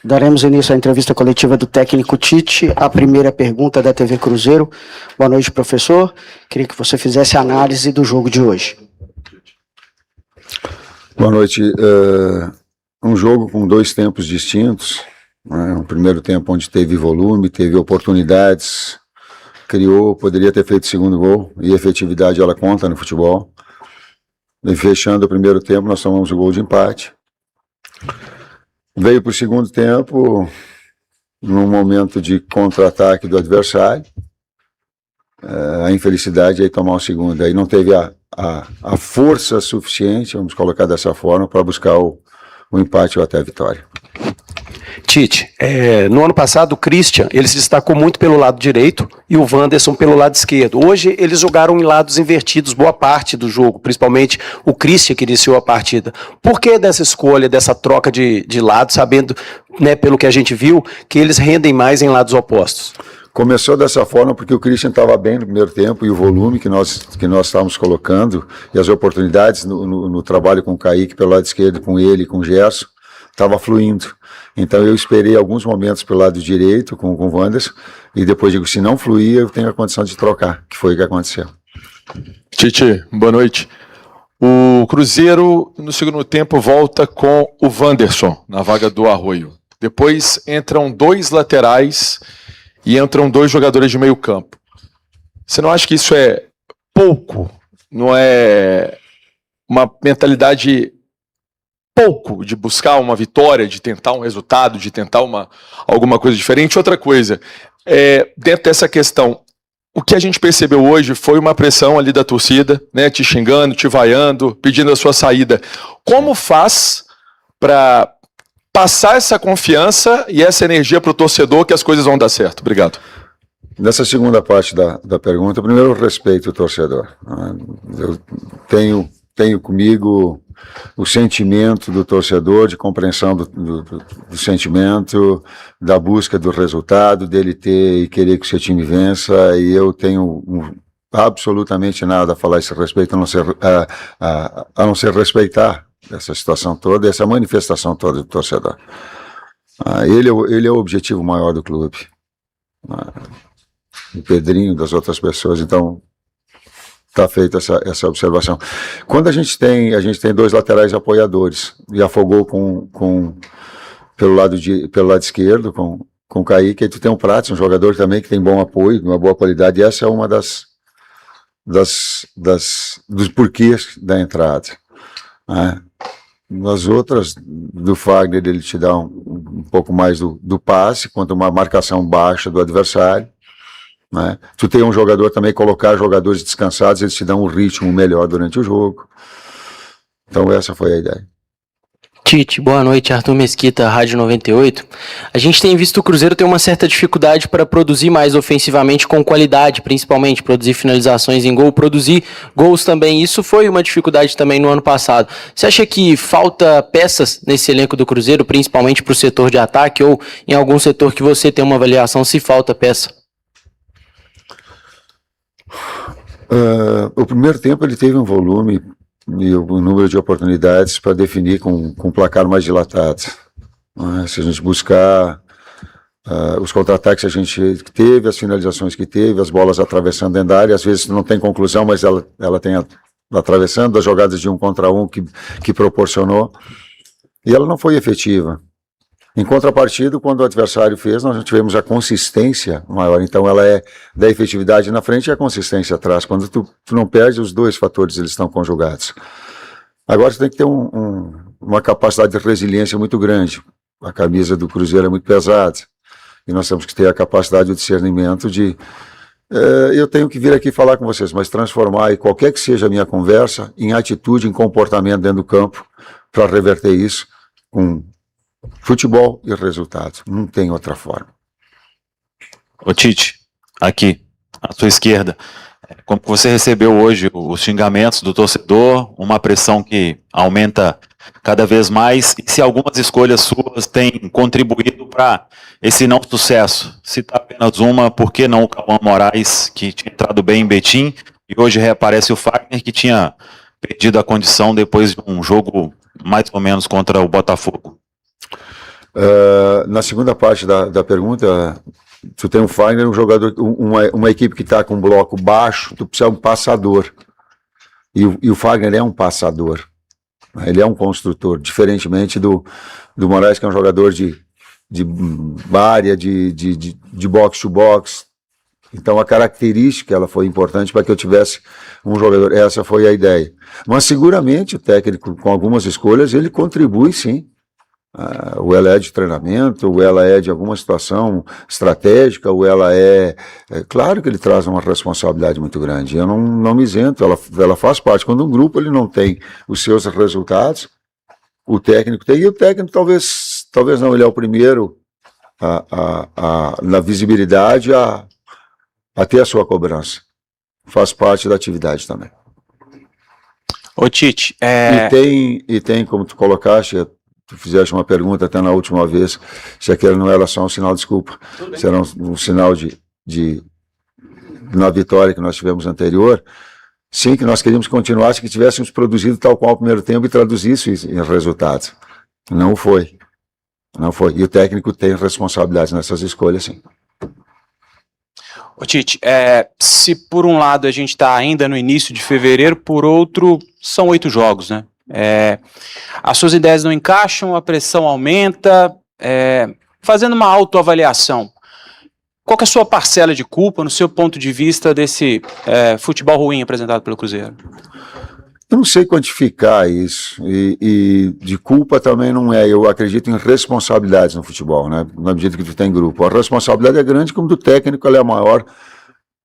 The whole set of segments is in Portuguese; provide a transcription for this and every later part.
Daremos início à entrevista coletiva do técnico Tite. A primeira pergunta da TV Cruzeiro. Boa noite, professor. Queria que você fizesse a análise do jogo de hoje. Boa noite. Um jogo com dois tempos distintos. Um primeiro tempo onde teve volume, teve oportunidades, criou, poderia ter feito o segundo gol, e a efetividade ela conta no futebol. E fechando o primeiro tempo, nós tomamos o gol de empate. Veio para o segundo tempo, num momento de contra-ataque do adversário, a infelicidade aí tomar o segundo. Aí não teve a força suficiente, vamos colocar dessa forma, para buscar o empate ou até a vitória. Tite, no ano passado o Christian, ele se destacou muito pelo lado direito e o Wanderson pelo lado esquerdo. Hoje eles jogaram em lados invertidos boa parte do jogo, principalmente o Christian que iniciou a partida. Por que dessa escolha, dessa troca de lado, sabendo, né, pelo que a gente viu, que eles rendem mais em lados opostos? Começou dessa forma porque o Christian estava bem no primeiro tempo e o volume que nós estávamos colocando e as oportunidades no trabalho com o Kaique pelo lado esquerdo, com ele e com o Gerson, estava fluindo. Então eu esperei alguns momentos pelo lado direito com o Wanderson e depois digo, se não fluir, eu tenho a condição de trocar, que foi o que aconteceu. Tite, boa noite. O Cruzeiro no segundo tempo volta com o Wanderson na vaga do Arroio. Depois entram dois laterais e entram dois jogadores de meio campo. Você não acha que isso é pouco? Não é uma mentalidade pouco de buscar uma vitória, de tentar um resultado, de tentar alguma coisa diferente? Outra coisa, dentro dessa questão, o que a gente percebeu hoje foi uma pressão ali da torcida, né, te xingando, te vaiando, pedindo a sua saída. Como faz para passar essa confiança e essa energia para o torcedor que as coisas vão dar certo? Obrigado. Nessa segunda parte da pergunta, primeiro eu respeito o torcedor. Eu tenho comigo o sentimento do torcedor, de compreensão do sentimento, da busca do resultado, dele ter e querer que o seu time vença, e eu tenho absolutamente nada a falar a esse respeito, a não ser respeitar essa situação toda, essa manifestação toda do torcedor. Ele é o objetivo maior do clube. O Pedrinho, das outras pessoas, então está feita essa observação. Quando a gente tem dois laterais apoiadores, e afogou pelo lado esquerdo, com o Kaique, aí tu tem um Prats, um jogador também que tem bom apoio, uma boa qualidade, e essa é uma dos porquês da entrada. Nas outras, do Fagner, ele te dá um pouco mais do passe, quanto uma marcação baixa do adversário. Né? Tu tem um jogador também, colocar jogadores descansados, eles te dão um ritmo melhor durante o jogo. Então essa foi a ideia. Tite, boa noite, Arthur Mesquita, Rádio 98. A gente tem visto o Cruzeiro ter uma certa dificuldade para produzir mais ofensivamente com qualidade, principalmente produzir finalizações em gol, produzir gols também. Isso foi uma dificuldade também no ano passado. Você acha que falta peças nesse elenco do Cruzeiro, principalmente para o setor de ataque, ou em algum setor que você tem uma avaliação se falta peça? O primeiro tempo ele teve um volume e um número de oportunidades para definir com um placar mais dilatado. Se a gente buscar os contra-ataques que a gente teve, as finalizações que teve, as bolas atravessando dentro da área, às vezes não tem conclusão, mas ela tem atravessando, as jogadas de 1 contra 1 que proporcionou, e ela não foi efetiva. Em contrapartida, quando o adversário fez, nós tivemos a consistência maior. Então ela é da efetividade na frente e a consistência atrás. Quando tu não perde, os dois fatores eles estão conjugados. Agora você tem que ter uma capacidade de resiliência muito grande. A camisa do Cruzeiro é muito pesada. E nós temos que ter a capacidade de discernimento de... eu tenho que vir aqui falar com vocês, mas transformar, e qualquer que seja a minha conversa, em atitude, em comportamento dentro do campo, para reverter isso com futebol e resultados. Não tem outra forma. Ô Tite, aqui, à sua esquerda, como você recebeu hoje os xingamentos do torcedor, uma pressão que aumenta cada vez mais, e se algumas escolhas suas têm contribuído para esse não sucesso? Citar apenas uma, por que não o Cauã Moraes, que tinha entrado bem em Betim, e hoje reaparece o Fagner, que tinha perdido a condição depois de um jogo mais ou menos contra o Botafogo? Na segunda parte da pergunta, tu tem um Fagner, um jogador, uma equipe que está com um bloco baixo, tu precisa de um passador. E o Fagner é um passador. Ele é um construtor, diferentemente do Moraes, que é um jogador de área, de box to box. Então a característica ela foi importante para que eu tivesse um jogador. Essa foi a ideia. Mas seguramente o técnico, com algumas escolhas, ele contribui sim. Ou ela é de treinamento, ou ela é de alguma situação estratégica, ou ela é claro que ele traz uma responsabilidade muito grande. Eu não me isento, ela faz parte. Quando um grupo ele não tem os seus resultados, o técnico tem, e o técnico talvez não, ele é o primeiro na visibilidade a ter a sua cobrança. Faz parte da atividade também. Ô Tite, E tem, como tu colocaste, tu fizeste uma pergunta até na última vez, se aquele não era só um sinal, desculpa, se era um sinal na vitória que nós tivemos anterior, sim, que nós queríamos que continuasse, que tivéssemos produzido tal qual o primeiro tempo e traduzisse isso em resultados. Não foi. E o técnico tem responsabilidade nessas escolhas, sim. ô Tite, se por um lado a gente está ainda no início de fevereiro, por outro, são 8 jogos, né? As suas ideias não encaixam, a pressão aumenta, fazendo uma autoavaliação, qual que é a sua parcela de culpa, no seu ponto de vista, desse futebol ruim apresentado pelo Cruzeiro? Eu não sei quantificar isso, e de culpa também não é. Eu acredito em responsabilidades no futebol, né? Na medida que tu tem grupo. A responsabilidade é grande, como do técnico ela é a maior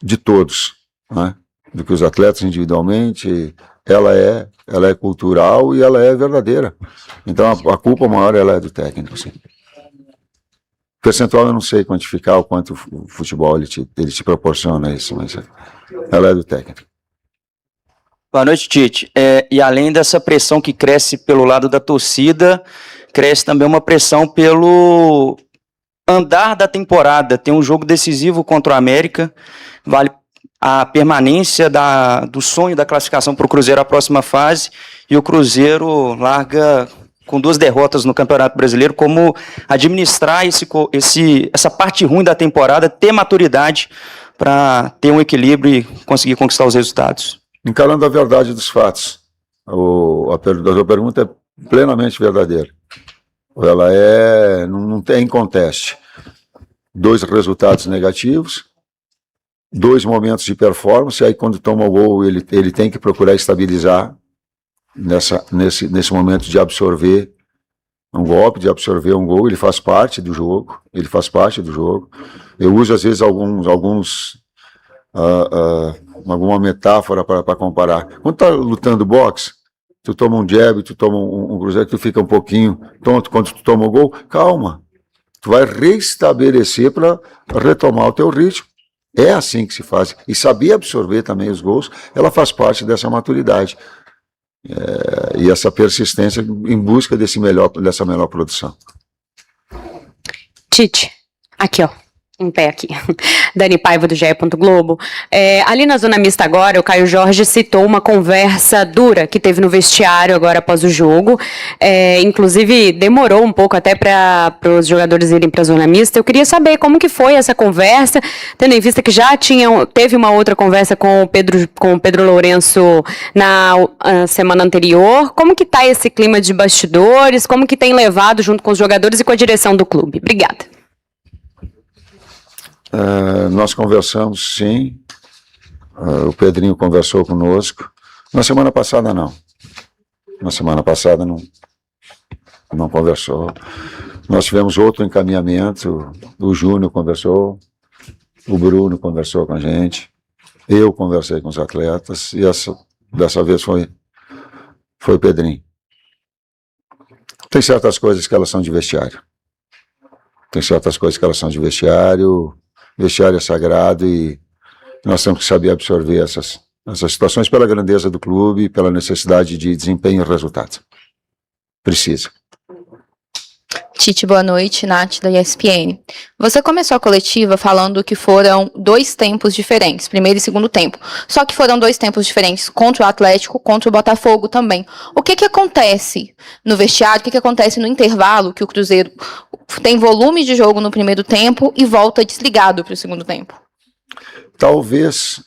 de todos, né? Do que os atletas individualmente, ela é cultural e ela é verdadeira. Então a culpa maior ela é do técnico, sim. O percentual eu não sei quantificar o quanto o futebol ele te proporciona isso, mas ela é do técnico. Boa noite, Tite. E além dessa pressão que cresce pelo lado da torcida, cresce também uma pressão pelo andar da temporada. Tem um jogo decisivo contra o América, vale a permanência do sonho da classificação para o Cruzeiro à próxima fase, e o Cruzeiro larga com 2 derrotas no Campeonato Brasileiro. Como administrar essa parte ruim da temporada, ter maturidade para ter um equilíbrio e conseguir conquistar os resultados? Encarando a verdade dos fatos. A tua pergunta é plenamente verdadeira. Ela não tem conteste. 2 resultados negativos, 2 momentos de performance, aí quando toma o gol ele tem que procurar estabilizar nesse momento de absorver um golpe, de absorver um gol. Ele faz parte do jogo, Eu uso às vezes alguma metáfora para comparar. Quando tá lutando boxe, tu toma um jab, tu toma um cruzeiro, tu fica um pouquinho tonto. Quando tu toma o gol, calma, tu vai restabelecer para retomar o teu ritmo. É assim que se faz. E saber absorver também os gols, ela faz parte dessa maturidade e essa persistência em busca dessa melhor produção. Tite, aqui ó, em pé aqui, Dani Paiva do GE. Globo. Ali na zona mista agora, o Caio Jorge citou uma conversa dura que teve no vestiário agora após o jogo, inclusive demorou um pouco até para os jogadores irem para a zona mista. Eu queria saber como que foi essa conversa, tendo em vista que já teve uma outra conversa com o Pedro Lourenço na semana anterior. Como que está esse clima de bastidores, como que tem levado junto com os jogadores e com a direção do clube? Obrigada. Nós conversamos, sim. O Pedrinho conversou conosco. Na semana passada, não. Não conversou. Nós tivemos outro encaminhamento. O Júnior conversou. O Bruno conversou com a gente. Eu conversei com os atletas. E dessa vez foi o Pedrinho. Tem certas coisas que elas são de vestiário. Vestiário é sagrado e nós temos que saber absorver essas situações pela grandeza do clube e pela necessidade de desempenho e resultado. Precisa. Tite, boa noite, Nath, da ESPN. Você começou a coletiva falando que foram 2 tempos diferentes, primeiro e segundo tempo. Só que foram 2 tempos diferentes contra o Atlético, contra o Botafogo também. O que acontece no vestiário, o que acontece no intervalo, que o Cruzeiro tem volume de jogo no primeiro tempo e volta desligado para o segundo tempo? Talvez,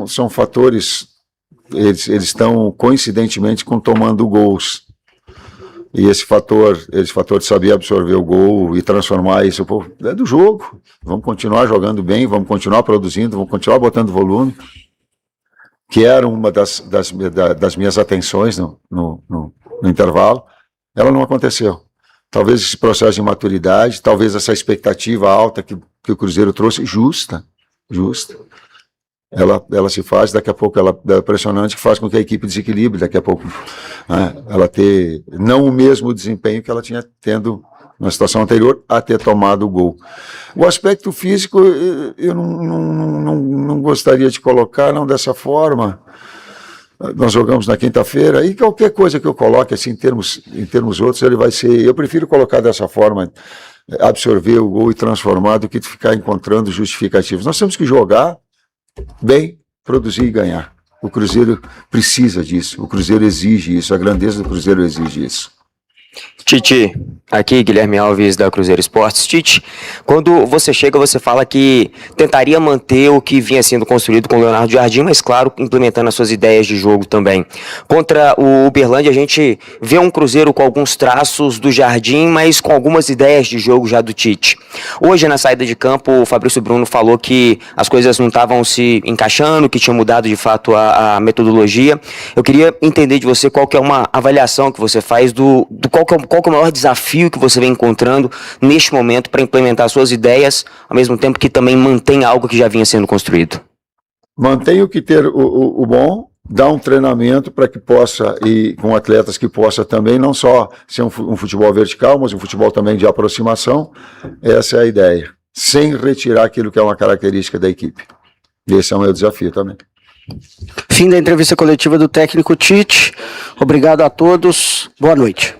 são fatores, eles estão coincidentemente tomando gols. E esse fator de saber absorver o gol e transformar isso, pô, é do jogo. Vamos continuar jogando bem, vamos continuar produzindo, vamos continuar botando volume, que era uma das minhas atenções no intervalo. Ela não aconteceu. Talvez esse processo de maturidade, talvez essa expectativa alta que o Cruzeiro trouxe, justa, ela se faz, daqui a pouco ela é impressionante, que faz com que a equipe desequilibre, daqui a pouco, né, ela ter não o mesmo desempenho que ela tinha tendo na situação anterior a ter tomado o gol. O aspecto físico eu não gostaria de colocar, não dessa forma. Nós jogamos na quinta-feira e qualquer coisa que eu coloque assim, em termos outros, ele vai ser, eu prefiro colocar dessa forma, absorver o gol e transformar, do que ficar encontrando justificativos. Nós temos que jogar bem, produzir e ganhar. O Cruzeiro precisa disso, o Cruzeiro exige isso, a grandeza do Cruzeiro exige isso. Tite, aqui Guilherme Alves da Cruzeiro Esportes. Tite, quando você chega, você fala que tentaria manter o que vinha sendo construído com o Leonardo Jardim, mas claro, implementando as suas ideias de jogo também. Contra o Uberlândia, a gente vê um Cruzeiro com alguns traços do Jardim, mas com algumas ideias de jogo já do Tite. Hoje, na saída de campo, o Fabrício Bruno falou que as coisas não estavam se encaixando, que tinha mudado de fato a metodologia. Eu queria entender de você qual que é uma avaliação que você faz qual que é o maior desafio que você vem encontrando neste momento para implementar suas ideias, ao mesmo tempo que também mantém algo que já vinha sendo construído? Mantenho que ter o bom, dar um treinamento para que possa, e com atletas que possa também, não só ser um futebol vertical, mas um futebol também de aproximação. Essa é a ideia, sem retirar aquilo que é uma característica da equipe. Esse é o meu desafio também. Fim da entrevista coletiva do técnico Tite. Obrigado a todos. Boa noite.